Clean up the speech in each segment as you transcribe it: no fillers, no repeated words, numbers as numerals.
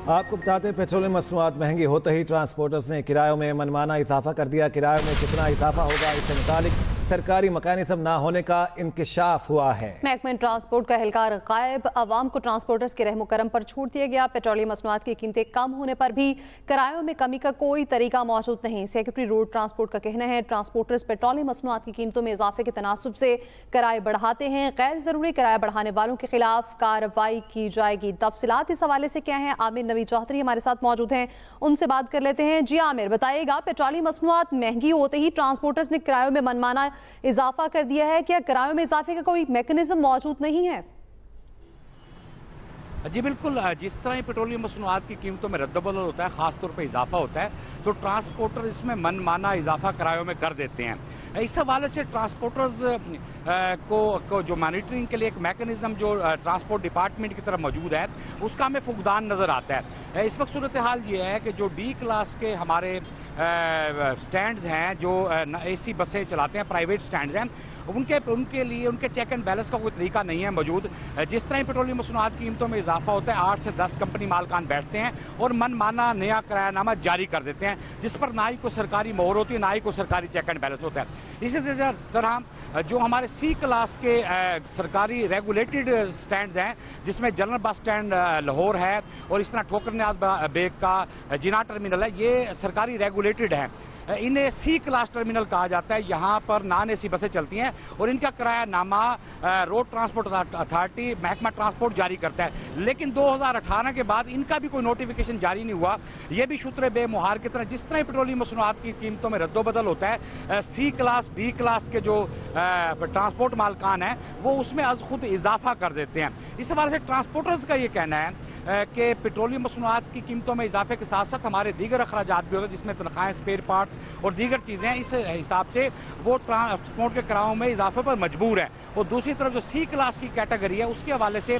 آپ کو بتاتے ہیں پیٹرولیم مصنوعات مہنگی ہوتے ہی ٹرانسپورٹرز نے کرایوں میں منمانا اضافہ کر دیا۔ کرایوں میں کتنا اضافہ ہوگا اس سے متعلق سرکاری میکانزم نہ ہونے کا انکشاف ہوا ہے۔ محکمہ ٹرانسپورٹ کا اہلکار غائب، عوام کو ٹرانسپورٹرز کے رحم و کرم پر چھوڑ دیا گیا۔ پیٹرولیم مصنوعات کی قیمتیں کم ہونے پر بھی کرایوں میں کمی کا کوئی طریقہ موجود نہیں۔ سیکرٹری روڈ ٹرانسپورٹ کا کہنا ہے ٹرانسپورٹرز پیٹرولیم مصنوعات کی قیمتوں میں اضافے کے تناسب سے کرائے بڑھاتے ہیں، غیر ضروری کرایہ بڑھانے والوں کے خلاف کارروائی کی جائے گی۔ تفصیلات اس حوالے سے کیا ہیں؟ عامر نوید چوہدری ہمارے ساتھ موجود ہیں، ان سے بات کر لیتے ہیں۔ جی عامر، بتائیے گا پیٹرولیم مصنوعات مہنگی ہوتے ہی ٹرانسپورٹرز نے کرایوں میں منمانا اضافہ کر دیا ہے، کیا کرایوں میں اضافے کا کوئی میکانزم موجود نہیں ہے؟ جی بالکل، جس طرح پیٹرولیم مصنوعات کی قیمتوں میں رد و بدل ہوتا ہے، خاص طور پہ اضافہ ہوتا ہے، تو ٹرانسپورٹر اس میں من مانا اضافہ کرایوں میں کر دیتے ہیں۔ اس حوالے سے ٹرانسپورٹرز کو جو مانیٹرنگ کے لیے ایک میکانزم جو ٹرانسپورٹ ڈپارٹمنٹ کی طرف موجود ہے، اس کا ہمیں فقدان نظر آتا ہے۔ اس وقت صورتحال یہ ہے کہ جو ڈی کلاس کے ہمارے سٹینڈز ہیں، جو اے سی بسیں چلاتے ہیں، پرائیویٹ سٹینڈز ہیں، ان کے لیے ان کے چیک اینڈ بیلنس کا کوئی طریقہ نہیں ہے موجود۔ جس طرح پیٹرولیم مصنوعات کی قیمتوں میں اضافہ ہوتا ہے، 8 سے 10 کمپنی مالکان بیٹھتے ہیں اور من مانا نیا کرایہ نامہ جاری کر دیتے ہیں، جس پر نہ ہی کوئی سرکاری مہر ہوتی ہے، نہ ہی کوئی سرکاری چیک اینڈ بیلنس ہوتا ہے۔ اسی طرح جو ہمارے سی کلاس کے سرکاری ریگولیٹڈ سٹینڈز ہیں، جس میں جنرل بس سٹینڈ لاہور ہے اور اس طرح ٹھوکر نیاز بیگ کا جناح ٹرمینل ہے، یہ سرکاری ریگولیٹڈ ہیں۔ انہیں سی کلاس ٹرمینل کہا جاتا ہے۔ یہاں پر نان اے سی بسیں چلتی ہیں اور ان کا کرایہ نامہ روڈ ٹرانسپورٹ اتھارٹی محکمہ ٹرانسپورٹ جاری کرتا ہے، لیکن 2018 کے بعد ان کا بھی کوئی نوٹیفیکیشن جاری نہیں ہوا۔ یہ بھی شتر بے مہار کی طرح، جس طرح پیٹرولیم مصنوعات کی قیمتوں میں رد و بدل ہوتا ہے، سی کلاس ڈی کلاس کے جو ٹرانسپورٹ مالکان ہیں وہ اس میں از خود اضافہ کر دیتے ہیں۔ اس حوالے سے ٹرانسپورٹرز کا یہ کہنا ہے کہ پیٹرولیم مصنوعات کی قیمتوں میں اضافے کے ساتھ ساتھ ہمارے دیگر اخراجات بھی ہوتے ہیں، جس میں تنخواہیں، اسپیئر پارٹس اور دیگر چیزیں ہیں۔ اس حساب سے وہ ٹرانسپورٹ کے کرایوں میں اضافے پر مجبور ہے۔ اور دوسری طرف جو سی کلاس کی کیٹیگری ہے، اس کے حوالے سے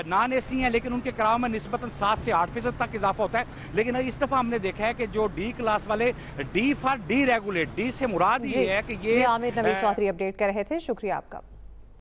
نان اے سی ہیں، لیکن ان کے کرایوں میں نسبتاً 7 سے 8% تک اضافہ ہوتا ہے۔ لیکن اس دفعہ ہم نے دیکھا ہے کہ جو ڈی کلاس والے، D for D regulate, D سے مراد یہ ہے کہ یہ عامر نوید چوہدری اپڈیٹ کر رہے تھے، شکریہ آپ کا۔